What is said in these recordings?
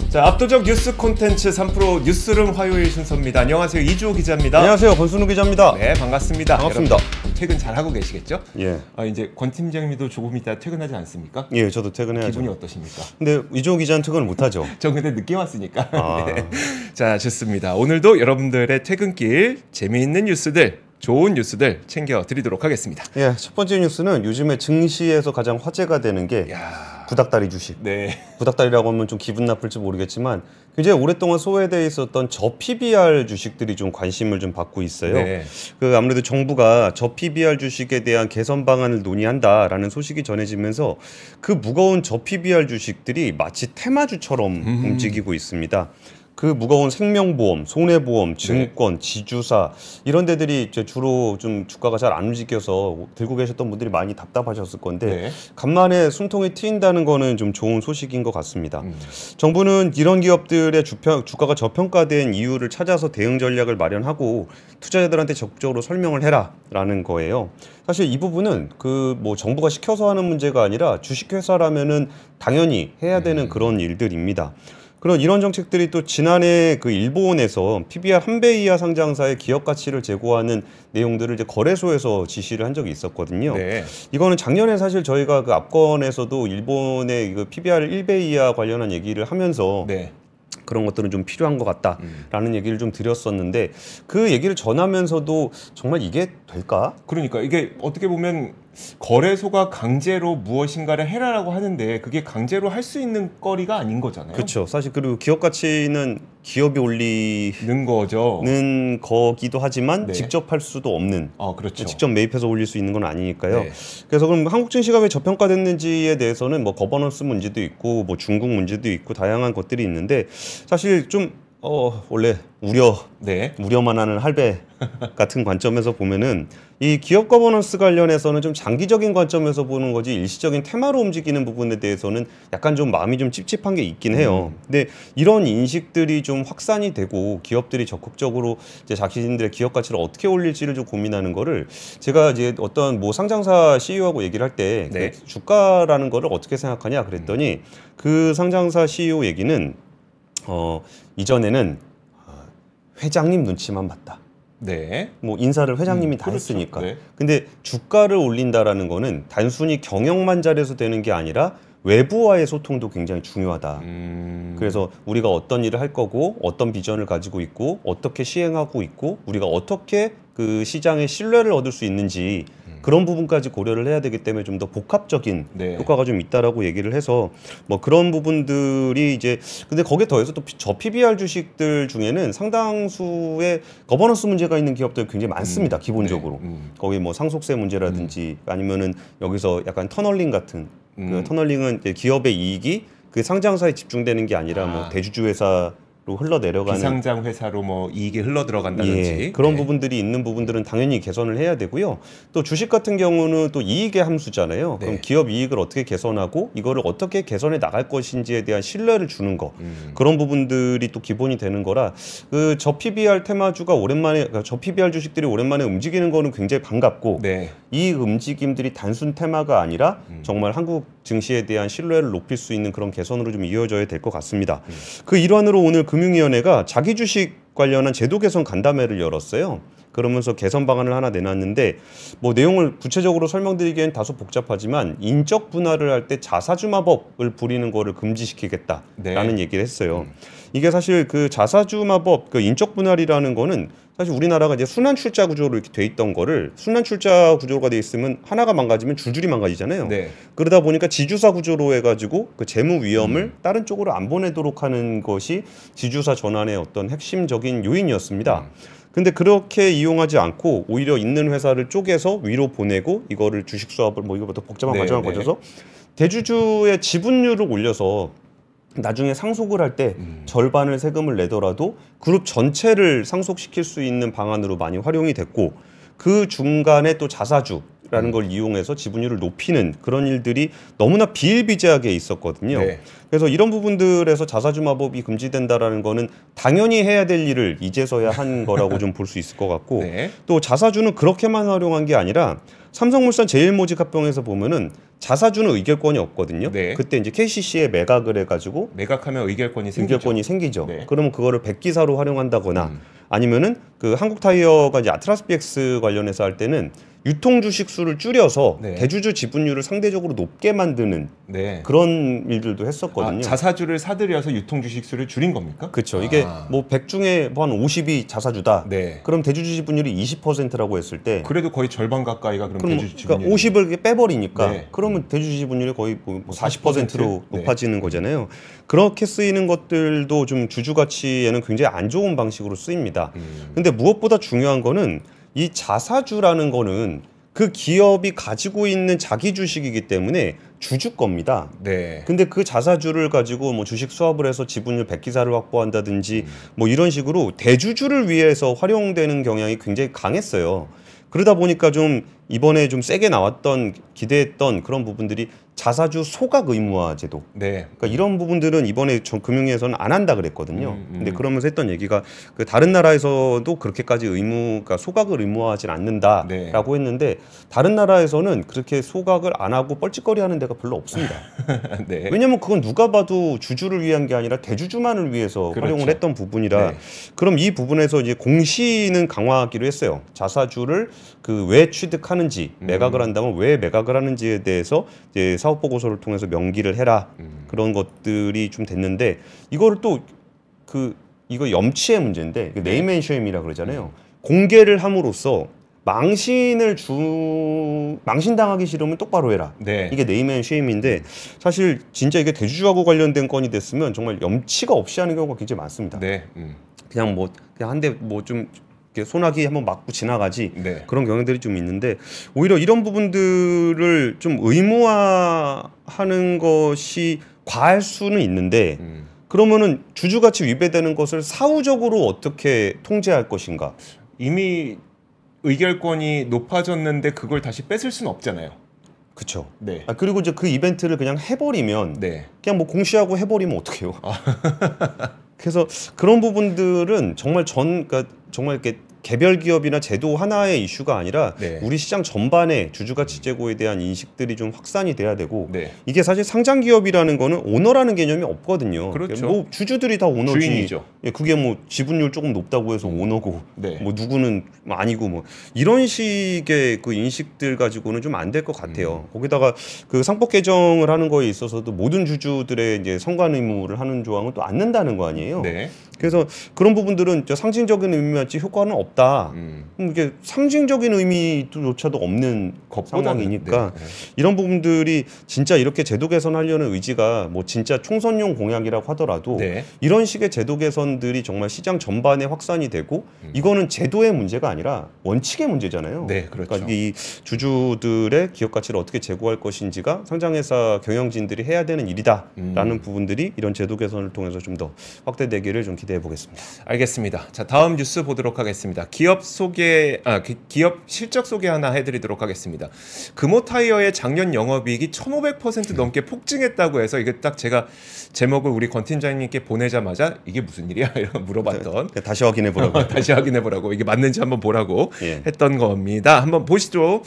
자, 압도적 뉴스 콘텐츠 3프로 뉴스룸 화요일 순서입니다. 안녕하세요, 이주호 기자입니다. 안녕하세요, 권순우 기자입니다. 네, 반갑습니다. 반갑습니다. 여러분, 퇴근 잘 하고 계시겠죠? 예. 이제 권 팀장님도 조금 이따 퇴근하지 않습니까? 예, 저도 퇴근해야죠. 기분이 어떠십니까? 근데 이주호 기자는 퇴근을 못 하죠. 전 근데 늦게 왔으니까. 아. 네. 자, 좋습니다. 오늘도 여러분들의 퇴근길 재미있는 뉴스들, 좋은 뉴스들 챙겨 드리도록 하겠습니다. 예, 첫 번째 뉴스는 요즘에 증시에서 가장 화제가 되는 게 구닥다리 주식. 네. 구닥다리라고 하면 좀 기분 나쁠지 모르겠지만 굉장히 오랫동안 소외되어 있었던 저PBR 주식들이 좀 관심을 좀 받고 있어요. 네. 아무래도 정부가 저PBR 주식에 대한 개선 방안을 논의한다라는 소식이 전해지면서 그 무거운 저PBR 주식들이 마치 테마주처럼 움직이고 있습니다. 그 무거운 생명보험, 손해보험, 증권, 지주사 이런 데들이 이제 주로 좀 주가가 잘 안 움직여서 들고 계셨던 분들이 많이 답답하셨을 건데 간만에 숨통이 트인다는 거는 좀 좋은 소식인 것 같습니다. 정부는 이런 기업들의 주가가 저평가된 이유를 찾아서 대응 전략을 마련하고 투자자들한테 적극적으로 설명을 해라라는 거예요. 사실 이 부분은 정부가 시켜서 하는 문제가 아니라 주식회사라면은 당연히 해야 되는 그런 일들입니다. 그런 이런 정책들이 또 지난해 그 일본에서 PBR 1배 이하 상장사의 기업 가치를 제고하는 내용들을 이제 거래소에서 지시를 한 적이 있었거든요. 네. 이거는 작년에 사실 저희가 그 앞권에서도 일본의 그 PBR 1배 이하 관련한 얘기를 하면서 그런 것들은 좀 필요한 것 같다라는 얘기를 좀 드렸었는데 그 얘기를 전하면서도 정말 이게 될까? 그러니까 이게 어떻게 보면 거래소가 강제로 무엇인가를 해라라고 하는데 그게 강제로 할 수 있는 거리가 아닌 거잖아요. 그렇죠. 사실 그리고 기업 가치는 기업이 올리는 거죠. 는 거기도 하지만 직접 할 수도 없는. 그렇죠. 직접 매입해서 올릴 수 있는 건 아니니까요. 그래서 그럼 한국 증시가 왜 저평가됐는지에 대해서는 뭐 거버넌스 문제도 있고 뭐 중국 문제도 있고 다양한 것들이 있는데 사실 좀 원래 우려만 하는 할배 같은 관점에서 보면은 이 기업 거버넌스 관련해서는 좀 장기적인 관점에서 보는 거지 일시적인 테마로 움직이는 부분에 대해서는 약간 좀 마음이 좀 찝찝한 게 있긴 해요. 근데 이런 인식들이 좀 확산이 되고 기업들이 적극적으로 이제 자신들의 기업 가치를 어떻게 올릴지를 좀 고민하는 거를 제가 이제 어떤 뭐 상장사 CEO하고 얘기를 할 때 그 주가라는 거를 어떻게 생각하냐 그랬더니 그 상장사 CEO 얘기는 이전에는 회장님 눈치만 봤다. 뭐 인사를 회장님이 다 했으니까. 근데 주가를 올린다라는 거는 단순히 경영만 잘해서 되는 게 아니라 외부와의 소통도 굉장히 중요하다. 그래서 우리가 어떤 일을 할 거고 어떤 비전을 가지고 있고 어떻게 시행하고 있고 우리가 어떻게 그 시장의 신뢰를 얻을 수 있는지 그런 부분까지 고려를 해야 되기 때문에 좀 더 복합적인 효과가 좀 있다라고 얘기를 해서 뭐 그런 부분들이 이제 근데 거기에 더해서 또 저 PBR 주식들 중에는 상당수의 거버넌스 문제가 있는 기업들 굉장히 많습니다. 기본적으로 거기 뭐 상속세 문제라든지 아니면은 여기서 약간 터널링 같은 그 터널링은 이제 기업의 이익이 그 상장사에 집중되는 게 아니라 뭐 대주주 회사 흘러내려가는 비상장 회사로 뭐 이익이 흘러 들어간다든지 그런 부분들이 있는 부분들은 당연히 개선을 해야 되고요. 또 주식 같은 경우는 또 이익의 함수잖아요. 그럼 기업 이익을 어떻게 개선하고 이거를 어떻게 개선해 나갈 것인지에 대한 신뢰를 주는 거 그런 부분들이 또 기본이 되는 거라 그 저 PBR 테마주가 오랜만에 저 PBR 주식들이 오랜만에 움직이는 거는 굉장히 반갑고 이 움직임들이 단순 테마가 아니라 정말 한국 증시에 대한 신뢰를 높일 수 있는 그런 개선으로 좀 이어져야 될 것 같습니다. 그 일환으로 오늘 금융위원회가 자기 주식 관련한 제도 개선 간담회를 열었어요. 그러면서 개선 방안을 하나 내놨는데 뭐 내용을 구체적으로 설명드리기엔 다소 복잡하지만 인적 분할을 할 때 자사주마법을 부리는 거를 금지시키겠다라는 얘기를 했어요. 이게 사실 그 자사주마법, 그 인적 분할이라는 거는 사실 우리나라가 이제 순환 출자 구조로 이렇게 돼 있던 거를 순환 출자 구조가 돼 있으면 하나가 망가지면 줄줄이 망가지잖아요. 그러다 보니까 지주사 구조로 해가지고 그 재무 위험을 다른 쪽으로 안 보내도록 하는 것이 지주사 전환의 어떤 핵심적인 요인이었습니다. 근데 그렇게 이용하지 않고 오히려 있는 회사를 쪼개서 위로 보내고 이거를 주식 수합을 뭐 이거부터 복잡한 과정을 거쳐서 대주주의 지분율을 올려서 나중에 상속을 할 때 절반을 세금을 내더라도 그룹 전체를 상속시킬 수 있는 방안으로 많이 활용이 됐고 그 중간에 또 자사주 라는 걸 이용해서 지분율을 높이는 그런 일들이 너무나 비일비재하게 있었거든요. 네. 그래서 이런 부분들에서 자사주 마법이 금지된다라는 거는 당연히 해야 될 일을 이제서야 한 거라고 좀 볼 수 있을 것 같고 네. 또 자사주는 그렇게만 활용한 게 아니라 삼성물산 제일모직합병에서 보면은 자사주는 의결권이 없거든요. 네. 그때 이제 KCC에 매각을 해가지고 매각하면 의결권이 생기죠. 네. 그러면 그거를 백기사로 활용한다거나 아니면은 그 한국타이어가 이제 아트라스 BX 관련해서 할 때는 유통 주식 수를 줄여서 네. 대주주 지분율을 상대적으로 높게 만드는 네. 그런 일들도 했었거든요. 자사주를 사들여서 유통 주식 수를 줄인 겁니까? 그렇죠. 이게 뭐 100 중에 뭐 한 50이 자사주다. 네. 그럼 대주주 지분율이 20%라고 했을 때 그래도 거의 절반 가까이가 그럼 대주주 지분율. 그러니까 50을 빼버리니까 네. 그러면 대주주 지분율이 거의 뭐 40%로 네. 높아지는 거잖아요. 그렇게 쓰이는 것들도 좀 주주 가치에는 굉장히 안 좋은 방식으로 쓰입니다. 근데 무엇보다 중요한 거는 이 자사주라는 거는 그 기업이 가지고 있는 자기 주식이기 때문에 주주 겁니다. 네. 근데 그 자사주를 가지고 뭐 주식 수합을 해서 지분율 백기사를 확보한다든지 뭐 이런 식으로 대주주를 위해서 활용되는 경향이 굉장히 강했어요. 그러다 보니까 좀 이번에 좀 세게 나왔던 기대했던 그런 부분들이 자사주 소각 의무화 제도. 네. 그러니까 이런 부분들은 이번에 금융위에서는 안 한다 그랬거든요. 근데 그러면서 했던 얘기가 그 다른 나라에서도 그렇게까지 그러니까 소각을 의무화하진 않는다라고 네. 했는데 다른 나라에서는 그렇게 소각을 안 하고 뻘짓거리하는 데가 별로 없습니다. 네. 왜냐하면 그건 누가 봐도 주주를 위한 게 아니라 대주주만을 위해서 그렇죠. 활용을 했던 부분이라 네. 그럼 이 부분에서 이제 공시는 강화하기로 했어요. 자사주를 그 왜 취득하는지 매각을 한다면 왜 매각을 하는지에 대해서 이제 사업 보고서를 통해서 명기를 해라 그런 것들이 좀 됐는데 이거를 또 이거 염치의 문제인데 네임앤쉐임이라 그러잖아요. 공개를 함으로써 망신당하기 싫으면 똑바로 해라. 네. 이게 네임앤쉐임인데 사실 진짜 이게 대주주하고 관련된 건이 됐으면 정말 염치가 없이 하는 경우가 굉장히 많습니다. 네. 그냥 한 대 뭐 좀 소나기 한번 맞고 지나가지 네. 그런 경향들이 좀 있는데 오히려 이런 부분들을 좀 의무화하는 것이 과할 수는 있는데 그러면은 주주가치 위배되는 것을 사후적으로 어떻게 통제할 것인가? 이미 의결권이 높아졌는데 그걸 다시 뺏을 수는 없잖아요. 그렇죠. 네. 그리고 이제 그 이벤트를 그냥 해버리면 네. 그냥 뭐 공시하고 해버리면 어떡해요? 그래서 그런 부분들은 정말 그러니까 정말 이렇게 개별 기업이나 제도 하나의 이슈가 아니라 네. 우리 시장 전반에 주주가치 제고에 대한 인식들이 좀 확산이 돼야 되고 네. 이게 사실 상장 기업이라는 거는 오너라는 개념이 없거든요. 그렇죠. 뭐 주주들이 다 오너지. 주인이죠. 그게 뭐 지분율 조금 높다고 해서 오너고 네. 뭐 누구는 아니고 뭐 이런 식의 그 인식들 가지고는 좀 안 될 것 같아요. 거기다가 그 상법 개정을 하는 거에 있어서도 모든 주주들의 이제 선관 의무를 하는 조항은 또 않는다는 거 아니에요. 네. 그래서 그런 부분들은 상징적인 의미였지 효과는 없다. 이게 상징적인 의미조차도 없는 상황이니까 네. 이런 부분들이 진짜 이렇게 제도 개선하려는 의지가 뭐 진짜 총선용 공약이라고 하더라도 네. 이런 식의 제도 개선들이 정말 시장 전반에 확산이 되고 이거는 제도의 문제가 아니라 원칙의 문제잖아요. 네, 그렇죠. 그러니까 이 주주들의 기업 가치를 어떻게 제고할 것인지가 상장회사 경영진들이 해야 되는 일이다라는 부분들이 이런 제도 개선을 통해서 좀 더 확대되기를 좀 기대해 보겠습니다. 알겠습니다. 자, 다음 뉴스 보도록 하겠습니다. 기업 실적 소개 하나 해드리도록 하겠습니다. 금호타이어의 작년 영업이익이 1,500% 넘게 폭증했다고 해서 이게 딱 제가 제목을 우리 권 팀장님께 보내자마자 이게 무슨 일이야? 이런 물어봤던. 다시 확인해 보라고. 다시 확인해 보라고. 이게 맞는지 한번 보라고 했던 겁니다. 한번 보시죠.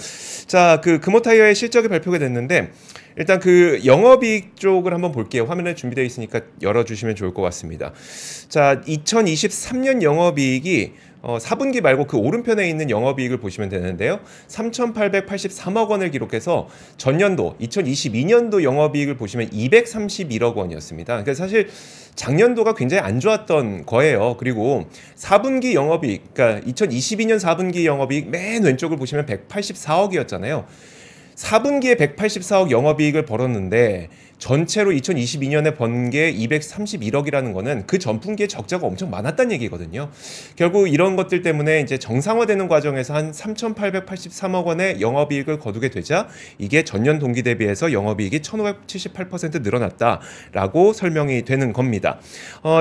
자, 그 금호타이어의 실적이 발표가 됐는데 일단 그 영업이익 쪽을 한번 볼게요. 화면에 준비되어 있으니까 열어주시면 좋을 것 같습니다. 자, 2023년 영업이익이 4분기 말고 그 오른편에 있는 영업이익을 보시면 되는데요. 3,883억 원을 기록해서 전년도 2022년도 영업이익을 보시면 231억 원이었습니다. 그러니까 사실 작년도가 굉장히 안 좋았던 거예요. 그리고 4분기 영업이익, 그러니까 2022년 4분기 영업이익 맨 왼쪽을 보시면 184억이었잖아요. 4분기에 184억 영업이익을 벌었는데 전체로 2022년에 번 게 231억이라는 거는 그 전분기에 적자가 엄청 많았다는 얘기거든요. 결국 이런 것들 때문에 이제 정상화되는 과정에서 한 3,883억 원의 영업이익을 거두게 되자 이게 전년 동기 대비해서 영업이익이 1,578% 늘어났다라고 설명이 되는 겁니다.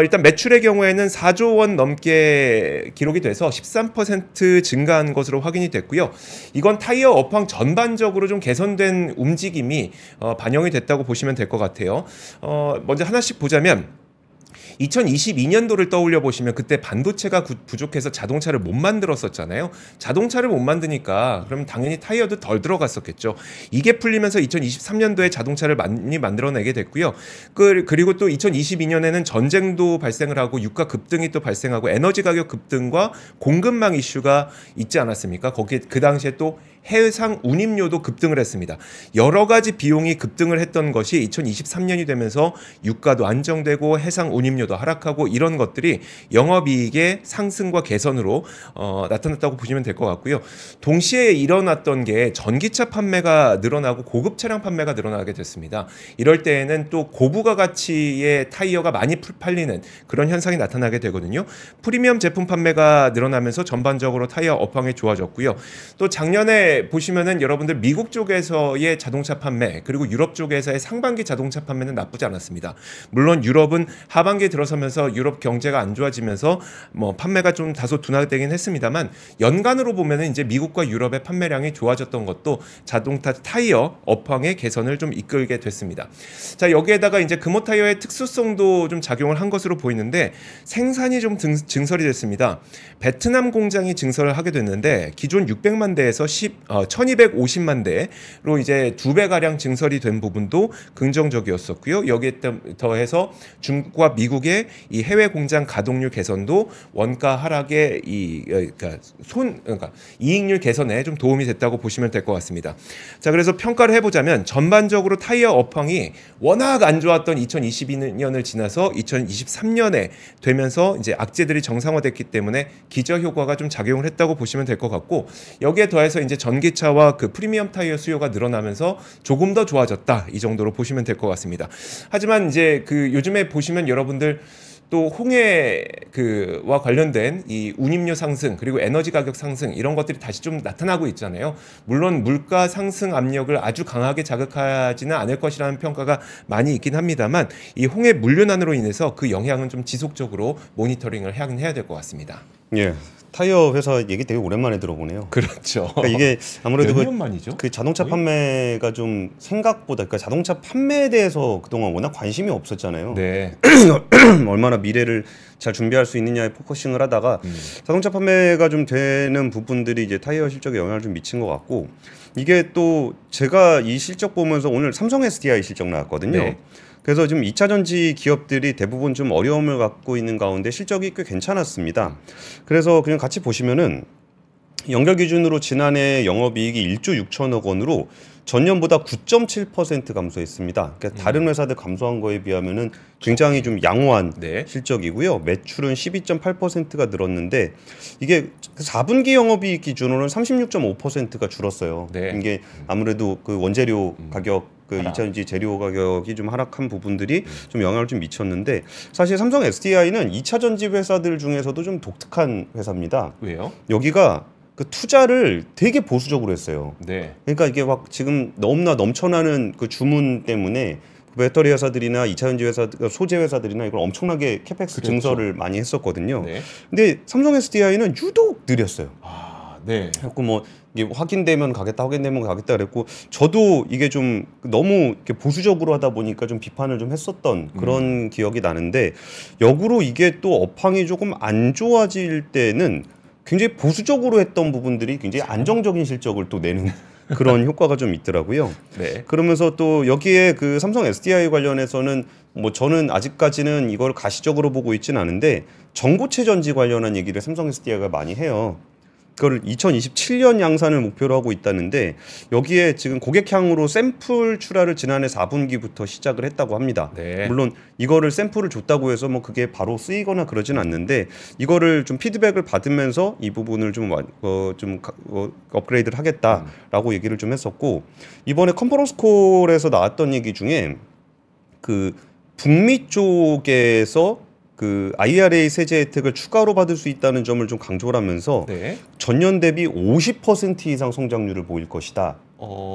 일단 매출의 경우에는 4조 원 넘게 기록이 돼서 13% 증가한 것으로 확인이 됐고요. 이건 타이어 업황 전반적으로 좀 개선된 움직임이 반영이 됐다고 보시면 될 것 같아요. 먼저 하나씩 보자면 2022년도를 떠올려 보시면 그때 반도체가 부족해서 자동차를 못 만들었었잖아요. 자동차를 못 만드니까 그럼 당연히 타이어도 덜 들어갔었겠죠. 이게 풀리면서 2023년도에 자동차를 많이 만들어내게 됐고요. 그리고 또 2022년에는 전쟁도 발생을 하고 유가 급등이 또 발생하고 에너지 가격 급등과 공급망 이슈가 있지 않았습니까? 거기에 그 당시에 또 해상 운임료도 급등을 했습니다. 여러 가지 비용이 급등을 했던 것이 2023년이 되면서 유가도 안정되고 해상 운임료도 하락하고 이런 것들이 영업이익의 상승과 개선으로 나타났다고 보시면 될 것 같고요. 동시에 일어났던 게 전기차 판매가 늘어나고 고급 차량 판매가 늘어나게 됐습니다. 이럴 때에는 또 고부가 가치의 타이어가 많이 팔리는 그런 현상이 나타나게 되거든요. 프리미엄 제품 판매가 늘어나면서 전반적으로 타이어 업황이 좋아졌고요. 또 작년에 보시면은 여러분들 미국 쪽에서의 자동차 판매 그리고 유럽 쪽에서의 상반기 자동차 판매는 나쁘지 않았습니다. 물론 유럽은 하반기에 들어서면서 유럽 경제가 안 좋아지면서 뭐 판매가 좀 다소 둔화되긴 했습니다만 연간으로 보면은 이제 미국과 유럽의 판매량이 좋아졌던 것도 자동차 타이어 업황의 개선을 좀 이끌게 됐습니다. 자, 여기에다가 이제 금호 타이어의 특수성도 좀 작용을 한 것으로 보이는데 생산이 좀 증설이 됐습니다. 베트남 공장이 증설을 하게 됐는데 기존 600만 대에서 1250만 대로 이제 2배 가량 증설이 된 부분도 긍정적이었었고요. 여기에 더해서 중국과 미국의 이 해외 공장 가동률 개선도 원가 하락의 그러니까 이익률 개선에 좀 도움이 됐다고 보시면 될 것 같습니다. 자, 그래서 평가를 해보자면 전반적으로 타이어 업황이 워낙 안 좋았던 2022년을 지나서 2023년에 되면서 이제 악재들이 정상화됐기 때문에 기저 효과가 좀 작용을 했다고 보시면 될 것 같고 여기에 더해서 이제 전기차와 그 프리미엄 타이어 수요가 늘어나면서 조금 더 좋아졌다 이 정도로 보시면 될 것 같습니다. 하지만 이제 그 요즘에 보시면 여러분들 또 홍해 와 관련된 이 운임료 상승 그리고 에너지 가격 상승 이런 것들이 다시 좀 나타나고 있잖아요. 물론 물가 상승 압력을 아주 강하게 자극하지는 않을 것이라는 평가가 많이 있긴 합니다만 이 홍해 물류난으로 인해서 그 영향은 좀 지속적으로 모니터링을 해야 될 것 같습니다. 예. 타이어 회사 얘기 되게 오랜만에 들어보네요. 그렇죠. 그러니까 이게 아무래도 몇 년 만이죠? 그 자동차 판매가 좀 생각보다 그러니까 자동차 판매에 대해서 그동안 워낙 관심이 없었잖아요. 네. 얼마나 미래를 잘 준비할 수 있느냐에 포커싱을 하다가 자동차 판매가 좀 되는 부분들이 이제 타이어 실적에 영향을 좀 미친 것 같고 이게 또 제가 이 실적 보면서 오늘 삼성 SDI 실적 나왔거든요. 네. 그래서 지금 2차 전지 기업들이 대부분 좀 어려움을 갖고 있는 가운데 실적이 꽤 괜찮았습니다. 그래서 그냥 같이 보시면은 연결 기준으로 지난해 영업이익이 1조 6천억 원으로 전년보다 9.7% 감소했습니다. 그러니까 다른 회사들 감소한 거에 비하면은 굉장히 좀 양호한 네. 실적이고요. 매출은 12.8%가 늘었는데 이게 4분기 영업이익 기준으로는 36.5%가 줄었어요. 네. 이게 아무래도 그 원재료 가격 그 2차전지 재료 가격이 좀 하락한 부분들이 좀 영향을 좀 미쳤는데 사실 삼성 SDI는 2차전지 회사들 중에서도 좀 독특한 회사입니다. 왜요? 여기가 그 투자를 되게 보수적으로 했어요. 네. 그러니까 이게 막 지금 너무나 넘쳐나는 그 주문 때문에 배터리 회사들이나 2차전지 회사, 소재 회사들이나 이걸 엄청나게 캐펙스 그렇죠. 증설을 많이 했었거든요. 네. 근데 삼성 SDI는 유독 느렸어요. 네. 그래서 뭐 이게 확인되면 가겠다, 확인되면 가겠다 그랬고 저도 이게 좀 너무 이렇게 보수적으로 하다 보니까 좀 비판을 좀 했었던 그런 기억이 나는데 역으로 이게 또 업황이 조금 안 좋아질 때는 굉장히 보수적으로 했던 부분들이 굉장히 안정적인 실적을 또 내는 그런 효과가 좀 있더라고요. 네. 그러면서 또 여기에 그 삼성 SDI 관련해서는 뭐 저는 아직까지는 이걸 가시적으로 보고 있지는 않은데 전고체 전지 관련한 얘기를 삼성 SDI가 많이 해요. 그걸 2027년 양산을 목표로 하고 있다는데 여기에 지금 고객향으로 샘플 출하를 지난해 4분기부터 시작을 했다고 합니다. 네. 물론 이거를 샘플을 줬다고 해서 뭐 그게 바로 쓰이거나 그러지는 않는데 이거를 좀 피드백을 받으면서 이 부분을 좀 업그레이드를 하겠다라고 얘기를 좀 했었고 이번에 컨퍼런스 콜에서 나왔던 얘기 중에 그 북미 쪽에서 그 IRA 세제 혜택을 추가로 받을 수 있다는 점을 좀 강조를 하면서 네. 전년 대비 50% 이상 성장률을 보일 것이다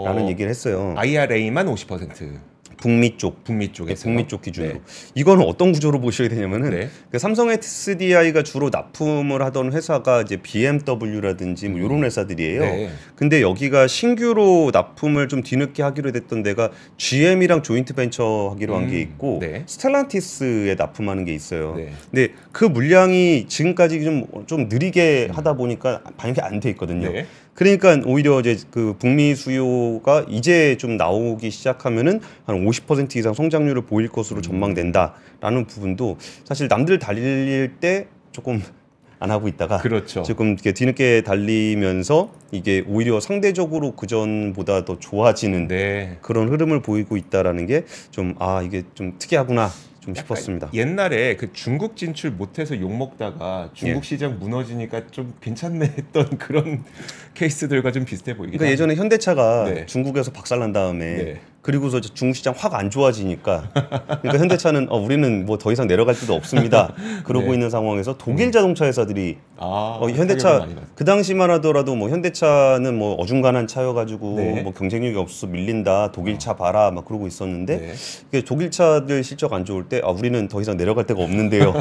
라는 얘기를 했어요. IRA만 50%. 북미 쪽, 북미 쪽에서. 북미 쪽 기준으로. 네. 이거는 어떤 구조로 보셔야 되냐면은 네. 그 삼성 SDI가 주로 납품을 하던 회사가 이제 BMW라든지 뭐 이런 회사들이에요. 네. 근데 여기가 신규로 납품을 좀 뒤늦게 하기로 됐던 데가 GM이랑 조인트 벤처 하기로 한 게 있고 네. 스텔란티스에 납품하는 게 있어요. 네. 근데 그 물량이 지금까지 좀 느리게 하다 보니까 반영이 안 돼 있거든요. 네. 그러니까 오히려 이제 그 북미 수요가 이제 좀 나오기 시작하면은 한 50% 이상 성장률을 보일 것으로 전망된다라는 부분도 사실 남들 달릴 때 조금 안 하고 있다가 그렇죠. 조금 이렇게 뒤늦게 달리면서 이게 오히려 상대적으로 그 전보다 더 좋아지는 네. 그런 흐름을 보이고 있다라는 게 좀 이게 좀 특이하구나. 좀 싶었습니다. 옛날에 그 중국 진출 못해서 욕 먹다가 중국 시장 무너지니까 좀 괜찮네 했던 그런 케이스들과 좀 비슷해 보이긴 그러니까 예전에 현대차가 네. 중국에서 박살난 다음에 네. 그리고서 중국 시장 확 안 좋아지니까 그러니까 현대차는 우리는 뭐 더 이상 내려갈 데도 없습니다. 그러고 네. 있는 상황에서 독일 자동차 회사들이 현대차 많이 그 당시만 하더라도 뭐 현대차는 뭐 어중간한 차여가지고 네. 뭐 경쟁력이 없어서 밀린다. 독일 차 봐라 막 그러고 있었는데 네. 독일 차들 실적 안 좋을 때 우리는 더 이상 내려갈 데가 없는데요.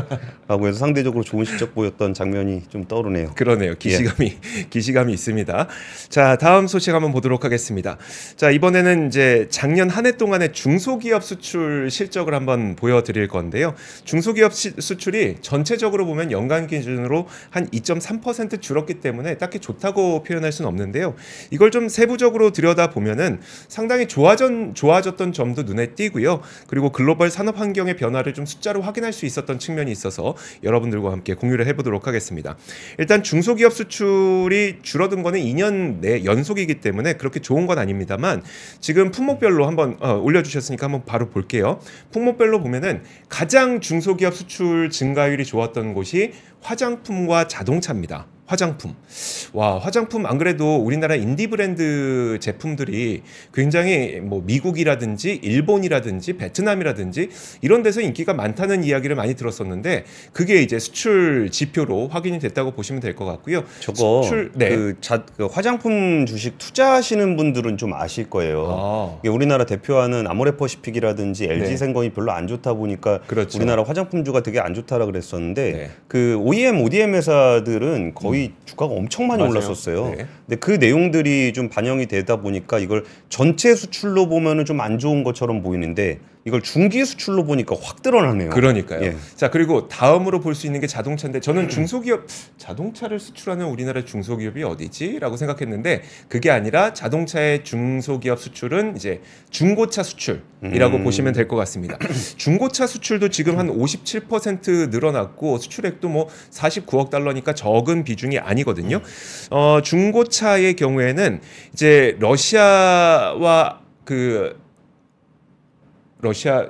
라고 해서 상대적으로 좋은 실적 보였던 장면이 좀 떠오르네요. 그러네요. 기시감이 있습니다. 자, 다음 소식 한번 보도록 하겠습니다. 자, 이번에는 이제 작년 한 해 동안의 중소기업 수출 실적을 한번 보여드릴 건데요. 중소기업 수출이 전체적으로 보면 연간 기준으로 한 2.3% 줄었기 때문에 딱히 좋다고 표현할 수는 없는데요. 이걸 좀 세부적으로 들여다보면은 상당히 좋아졌던 점도 눈에 띄고요. 그리고 글로벌 산업 환경의 변화를 좀 숫자로 확인할 수 있었던 측면이 있어서 여러분들과 함께 공유를 해보도록 하겠습니다. 일단 중소기업 수출이 줄어든 거는 2년 내 연속이기 때문에 그렇게 좋은 건 아닙니다만 지금 품목별로 한번 올려주셨으니까 한번 바로 볼게요. 품목별로 보면은 가장 중소기업 수출 증가율이 좋았던 곳이 화장품과 자동차입니다. 화장품. 화장품 안 그래도 우리나라 인디 브랜드 제품들이 굉장히 뭐 미국이라든지 일본이라든지 베트남이라든지 이런 데서 인기가 많다는 이야기를 많이 들었었는데 그게 이제 수출 지표로 확인이 됐다고 보시면 될 것 같고요. 저거 그 화장품 주식 투자하시는 분들은 좀 아실 거예요. 우리나라 대표하는 아모레퍼시픽이라든지 LG생건이 별로 안 좋다 보니까 그렇죠. 우리나라 화장품주가 되게 안 좋다라 그랬었는데 그 OEM, ODM 회사들은 거의 주가가 엄청 많이 올랐었어요. 네. 근데 그 내용들이 좀 반영이 되다 보니까 이걸 전체 수출로 보면은 좀 안 좋은 것처럼 보이는데 이걸 중기 수출로 보니까 확 드러나네요. 그러니까요. 예. 자, 그리고 다음으로 볼 수 있는 게 자동차인데 저는 중소기업 자동차를 수출하는 우리나라 중소기업이 어디지?라고 생각했는데 그게 아니라 자동차의 중소기업 수출은 이제 중고차 수출이라고 보시면 될 것 같습니다. 중고차 수출도 지금 한 57% 늘어났고 수출액도 뭐 49억 달러니까 적은 비중이 아니거든요. 중고차의 경우에는 이제 러시아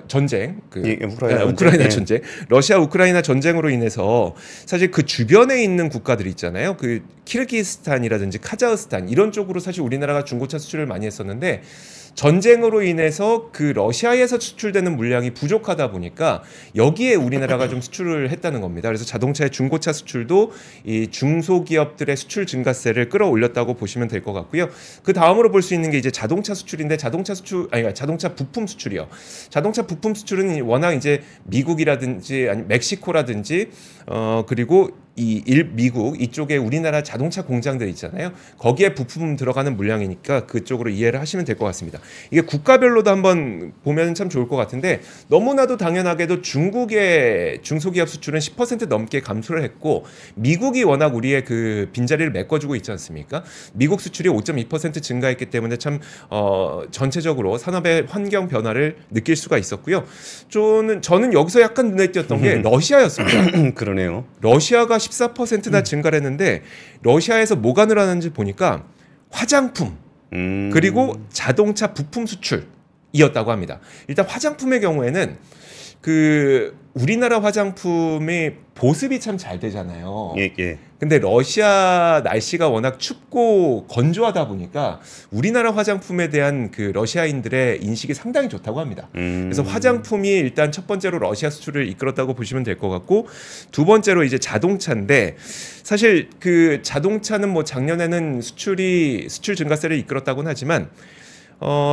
전쟁, 우크라이나 전쟁, 러시아 우크라이나 전쟁으로 인해서 사실 그 주변에 있는 국가들 있잖아요. 그 키르기스탄이라든지 카자흐스탄 이런 쪽으로 사실 우리나라가 중고차 수출을 많이 했었는데 전쟁으로 인해서 그 러시아에서 수출되는 물량이 부족하다 보니까 여기에 우리나라가 좀 수출을 했다는 겁니다. 그래서 자동차의 중고차 수출도 이 중소기업들의 수출 증가세를 끌어올렸다고 보시면 될 것 같고요. 그 다음으로 볼 수 있는 게 이제 자동차 수출인데 자동차 부품 수출이요. 자동차 부품 수출은 워낙 이제 미국이라든지 아니 멕시코라든지 그리고 미국 이쪽에 우리나라 자동차 공장들 있잖아요. 거기에 부품 들어가는 물량이니까 그쪽으로 이해를 하시면 될 것 같습니다. 이게 국가별로도 한번 보면 참 좋을 것 같은데 너무나도 당연하게도 중국의 중소기업 수출은 10% 넘게 감소를 했고 미국이 워낙 우리의 그 빈자리를 메꿔주고 있지 않습니까? 미국 수출이 5.2% 증가했기 때문에 참 전체적으로 산업의 환경 변화를 느낄 수가 있었고요. 저는 여기서 약간 눈에 띄었던 게 러시아였습니다. 그러네요. 러시아가 14%나 증가를 했는데 러시아에서 뭐가 늘어났는지 보니까 화장품 그리고 자동차 부품 수출이었다고 합니다. 일단 화장품의 경우에는 그 우리나라 화장품이 보습이 참 잘 되잖아요. 예, 예. 근데 러시아 날씨가 워낙 춥고 건조하다 보니까 우리나라 화장품에 대한 그 러시아인들의 인식이 상당히 좋다고 합니다. 그래서 화장품이 일단 첫 번째로 러시아 수출을 이끌었다고 보시면 될 것 같고, 두 번째로 이제 자동차인데, 사실 그 자동차는 뭐 작년에는 수출 증가세를 이끌었다고는 하지만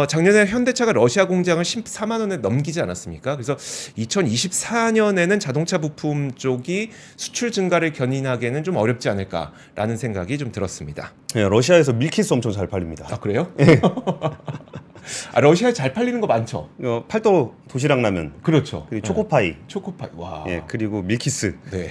작년에 현대차가 러시아 공장을 14만 원에 넘기지 않았습니까? 그래서 2024년에는 자동차 부품 쪽이 수출 증가를 견인하기에는 좀 어렵지 않을까라는 생각이 좀 들었습니다. 네, 러시아에서 밀키스 엄청 잘 팔립니다. 아, 그래요? 아, 러시아에 잘 팔리는 거 많죠? 팔도 도시락 라면. 그렇죠. 그리고 초코파이. 초코파이. 와. 예, 그리고 밀키스. 네.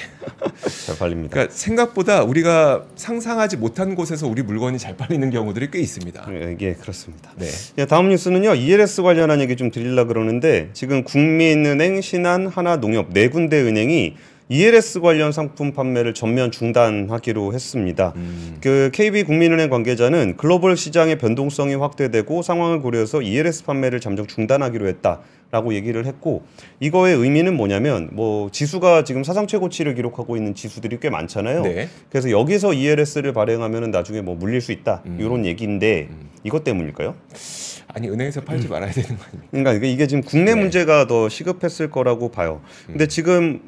잘 팔립니다. 그러니까 생각보다 우리가 상상하지 못한 곳에서 우리 물건이 잘 팔리는 경우들이 꽤 있습니다. 예, 그렇습니다. 네. 예, 다음 뉴스는요. ELS 관련한 얘기 좀 드리려고 그러는데, 지금 국민은행, 신한, 하나농협 네 군데 은행이 ELS 관련 상품 판매를 전면 중단하기로 했습니다. 그 KB 국민은행 관계자는 글로벌 시장의 변동성이 확대되고 상황을 고려해서 ELS 판매를 잠정 중단하기로 했다라고 얘기를 했고, 이거의 의미는 뭐냐면 뭐 지수가 지금 사상 최고치를 기록하고 있는 지수들이 꽤 많잖아요. 네. 그래서 여기서 ELS를 발행하면은 나중에 뭐 물릴 수 있다 이런 얘기인데 이것 때문일까요? 아니, 은행에서 팔지 말아야 되는 거 아닙니까? 그러니까 이게 지금 국내 네. 문제가 더 시급했을 거라고 봐요. 근데 지금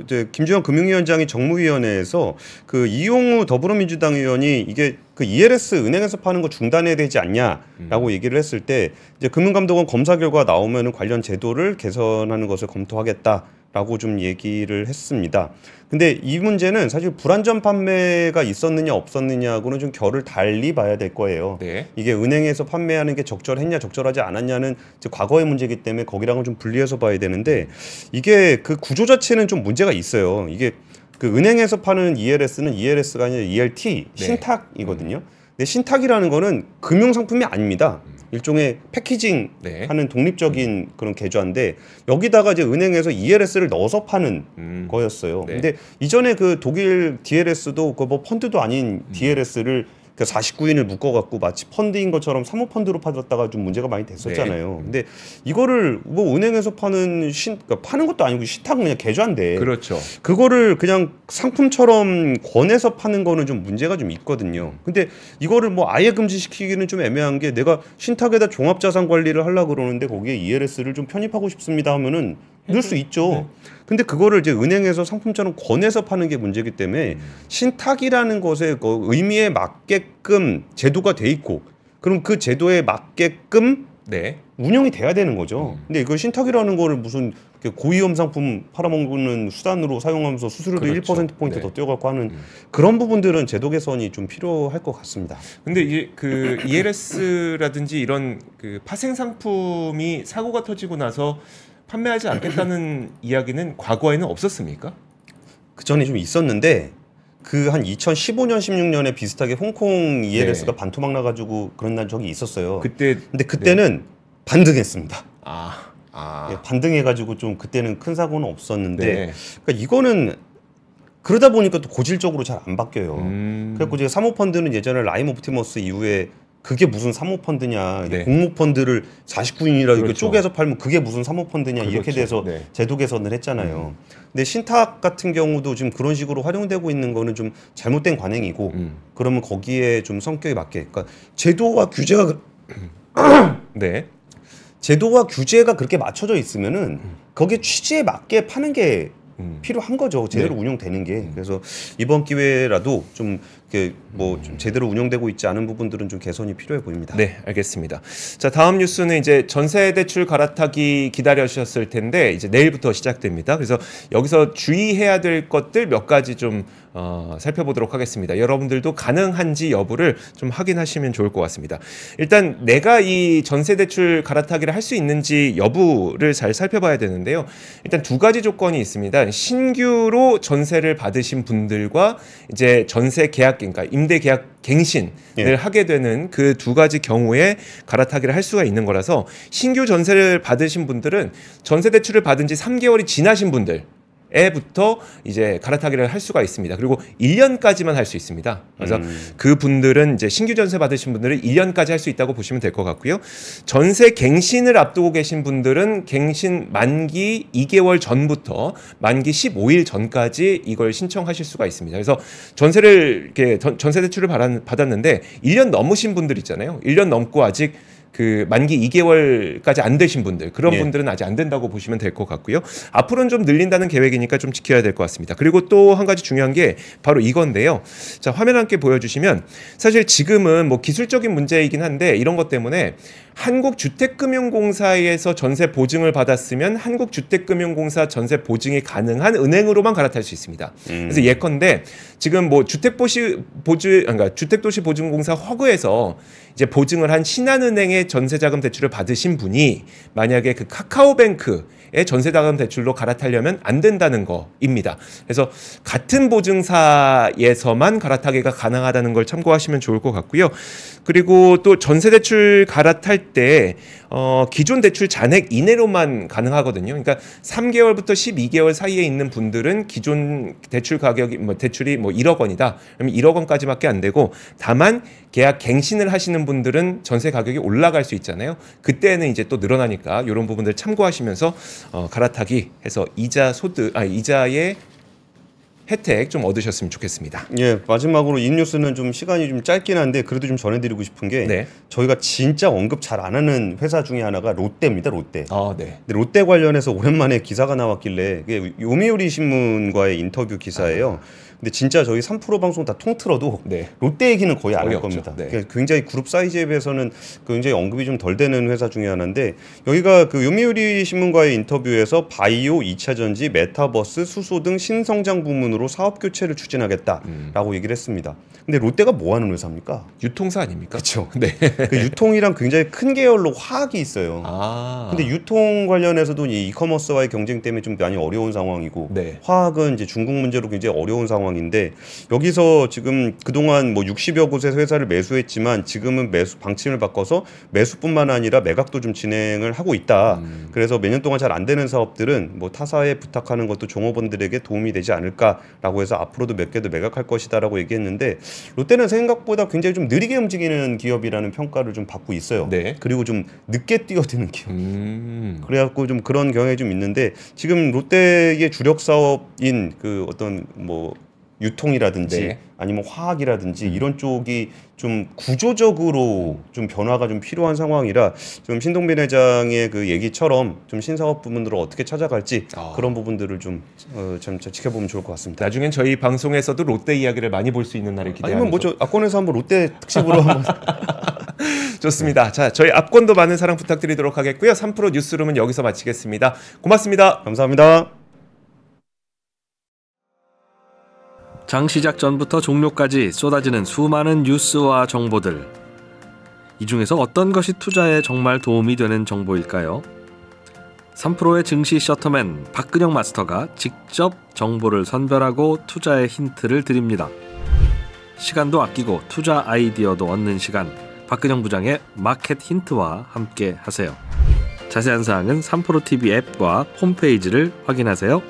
이제 김주현 금융위원장이 정무위원회에서 그 이용우 더불어민주당 의원이 이게 그 ELS 은행에서 파는 거 중단해야 되지 않냐라고 얘기를 했을 때, 이제 금융감독원 검사 결과 나오면은 관련 제도를 개선하는 것을 검토하겠다라고 좀 얘기를 했습니다. 근데 이 문제는 사실 불안전 판매가 있었느냐 없었느냐하고는 좀 결을 달리 봐야 될 거예요. 네. 이게 은행에서 판매하는 게 적절했냐 적절하지 않았냐는 이제 과거의 문제이기 때문에 거기랑은 좀 분리해서 봐야 되는데, 이게 그 구조 자체는 좀 문제가 있어요. 이게 그 은행에서 파는 ELS는 ELS가 아니라 ELT, 네. 신탁이거든요. 근데 신탁이라는 거는 금융상품이 아닙니다. 일종의 패키징 네. 하는 독립적인 그런 계좌인데, 여기다가 이제 은행에서 ELS를 넣어서 파는 거였어요. 네. 근데 이전에 그 독일 DLS도 그 뭐 펀드도 아닌 DLS를 그 49인을 묶어갖고 마치 펀드인 것처럼 사모펀드로 팔았다가 좀 문제가 많이 됐었잖아요. 근데 이거를 뭐 은행에서 그러니까 파는 것도 아니고 신탁 그냥 계좌인데, 그렇죠. 그거를 그냥 상품처럼 권해서 파는 거는 좀 문제가 좀 있거든요. 근데 이거를 뭐 아예 금지시키기는 좀 애매한 게, 내가 신탁에다 종합자산 관리를 하려고 그러는데 거기에 ELS를 좀 편입하고 싶습니다 하면은 넣을 수 있죠. 네. 근데 그거를 이제 은행에서 상품처럼 권해서 파는 게 문제이기 때문에 신탁이라는 것의 그 의미에 맞게끔 제도가 돼 있고, 그럼 그 제도에 맞게끔 네. 운영이 돼야 되는 거죠. 근데 이거 신탁이라는 거를 무슨 고위험 상품 팔아먹는 수단으로 사용하면서 수수료도 그렇죠. 1%포인트 네. 더 떼어갖고 하는 그런 부분들은 제도 개선이 좀 필요할 것 같습니다. 근데 이게 그 ELS라든지 이런 그 파생 상품이 사고가 터지고 나서 판매하지 않겠다는 이야기는 과거에는 없었습니까? 그 전에 좀 있었는데, 그 한 2015년 16년에 비슷하게 홍콩 ELS가 네. 반토막 나가지고 그런 날 적이 있었어요. 그때 근데 그때는 반등했습니다. 예, 반등해가지고 좀 그때는 큰 사고는 없었는데, 네. 그러니까 이거는 그러다 보니까 또 고질적으로 잘 안 바뀌어요. 그래서 제가 사모펀드는 예전에 라임 옵티머스 이후에 그게 무슨 사모펀드냐, 네. 공모펀드를 49인이라 그렇죠. 쪼개서 팔면 그게 무슨 사모펀드냐, 그렇죠. 이렇게 돼서 네. 제도 개선을 했잖아요. 근데 신탁 같은 경우도 지금 그런 식으로 활용되고 있는 거는 좀 잘못된 관행이고, 그러면 거기에 좀 성격에 맞게, 그러니까 제도와 규제가 네. 제도와 규제가 그렇게 맞춰져 있으면은 거기에 취지에 맞게 파는 게 필요한 거죠. 제대로 네. 운영되는 게. 그래서 이번 기회라도 좀 좀 제대로 운영되고 있지 않은 부분들은 좀 개선이 필요해 보입니다. 네, 알겠습니다. 자, 다음 뉴스는 이제 전세 대출 갈아타기 기다려주셨을 텐데 이제 내일부터 시작됩니다. 그래서 여기서 주의해야 될 것들 몇 가지 좀 살펴보도록 하겠습니다. 여러분들도 가능한지 여부를 좀 확인하시면 좋을 것 같습니다. 일단 내가 이 전세 대출 갈아타기를 할 수 있는지 여부를 잘 살펴봐야 되는데요. 일단 두 가지 조건이 있습니다. 신규로 전세를 받으신 분들과 이제 전세 계약, 그러니까 임대 계약 갱신을 하게 되는 그 두 가지 경우에 갈아타기를 할 수가 있는 거라서, 신규 전세를 받으신 분들은 전세 대출을 받은 지 3개월이 지나신 분들 에부터 이제 갈아타기를 할 수가 있습니다. 그리고 1년까지만 할 수 있습니다. 그래서 그 분들은 이제 신규 전세 받으신 분들은 1년까지 할 수 있다고 보시면 될 것 같고요. 전세 갱신을 앞두고 계신 분들은 갱신 만기 2개월 전부터 만기 15일 전까지 이걸 신청하실 수가 있습니다. 그래서 전세를 이렇게 전세 대출을 받았는데 1년 넘으신 분들 있잖아요. 1년 넘고 아직 그 만기 2개월까지 안 되신 분들, 그런 분들은 아직 안 된다고 보시면 될 것 같고요. 앞으로는 좀 늘린다는 계획이니까 좀 지켜야 될 것 같습니다. 그리고 또 한 가지 중요한 게 바로 이건데요. 자, 화면 함께 보여주시면 사실 지금은 뭐 기술적인 문제이긴 한데 이런 것 때문에 한국주택금융공사에서 전세 보증을 받았으면 한국주택금융공사 전세 보증이 가능한 은행으로만 갈아탈 수 있습니다. 그래서 예컨대 지금 뭐 주택도시보증공사 허그에서 이제 보증을 한 신한은행의 전세자금 대출을 받으신 분이 만약에 그 카카오뱅크의 전세자금 대출로 갈아타려면 안 된다는 거입니다. 그래서 같은 보증사에서만 갈아타기가 가능하다는 걸 참고하시면 좋을 것 같고요. 그리고 또 전세 대출 갈아탈 때 기존 대출 잔액 이내로만 가능하거든요. 그러니까 3개월부터 12개월 사이에 있는 분들은 기존 대출 가격이 대출이 1억 원이다. 그러면 1억 원까지밖에 안 되고 다만 계약 갱신을 하시는 분들은 전세 가격이 올라갈 수 있잖아요. 그때는 이제 또 늘어나니까 이런 부분들 참고하시면서 갈아타기 해서 이자의 혜택 좀 얻으셨으면 좋겠습니다. 예, 마지막으로 이 뉴스는 좀 시간이 좀 짧긴 한데 그래도 좀 전해드리고 싶은 게 저희가 진짜 언급 잘 안 하는 회사 중에 하나가 롯데입니다. 롯데. 근데 롯데 관련해서 오랜만에 기사가 나왔길래 이게 요미우리 신문과의 인터뷰 기사예요. 근데 진짜 저희 3프로 방송 다 통틀어도 롯데 얘기는 거의 안 할 겁니다. 굉장히 그룹 사이즈에 비해서는 굉장히 언급이 좀 덜 되는 회사 중에 하나인데 여기가 그 요미우리 신문과의 인터뷰에서 바이오, 2차 전지, 메타버스, 수소 등 신성장 부문으로 사업 교체를 추진하겠다라고 얘기를 했습니다. 근데 롯데가 뭐 하는 회사입니까? 유통사 아닙니까? 그렇죠. 그 유통이랑 굉장히 큰 계열로 화학이 있어요. 근데 유통 관련해서도 이 이커머스와의 경쟁 때문에 좀 많이 어려운 상황이고 화학은 이제 중국 문제로 굉장히 어려운 상황인데 여기서 지금 그동안 뭐 60여 곳에서 회사를 매수했지만 지금은 매수 방침을 바꿔서 매수뿐만 아니라 매각도 좀 진행을 하고 있다. 그래서 몇 년 동안 잘 안 되는 사업들은 뭐 타사에 부탁하는 것도 종업원들에게 도움이 되지 않을까라고 해서 앞으로도 몇 개도 매각할 것이다라고 얘기했는데 롯데는 생각보다 굉장히 좀 느리게 움직이는 기업이라는 평가를 좀 받고 있어요. 그리고 좀 늦게 뛰어드는 기업. 그래갖고 좀 그런 경향이 좀 있는데 지금 롯데의 주력 사업인 그 어떤 뭐 유통이라든지 아니면 화학이라든지 이런 쪽이 좀 구조적으로 좀 변화가 좀 필요한 상황이라 좀 신동빈 회장의 그 얘기처럼 좀 신사업 부분으로 어떻게 찾아갈지 그런 부분들을 좀 지켜보면 좋을 것 같습니다. 나중엔 저희 방송에서도 롯데 이야기를 많이 볼 수 있는 날을 기대하면서 아니면 뭐죠? 압권에서 한번 롯데 특집으로 한번 좋습니다. 자, 저희 압권도 많은 사랑 부탁드리도록 하겠고요. 3프로 뉴스룸은 여기서 마치겠습니다. 고맙습니다. 감사합니다. 장 시작 전부터 종료까지 쏟아지는 수많은 뉴스와 정보들. 이 중에서 어떤 것이 투자에 정말 도움이 되는 정보일까요? 3프로의 증시 셔터맨 박근영 마스터가 직접 정보를 선별하고 투자의 힌트를 드립니다. 시간도 아끼고 투자 아이디어도 얻는 시간, 박근영 부장의 마켓 힌트와 함께 하세요. 자세한 사항은 3프로 TV 앱과 홈페이지를 확인하세요.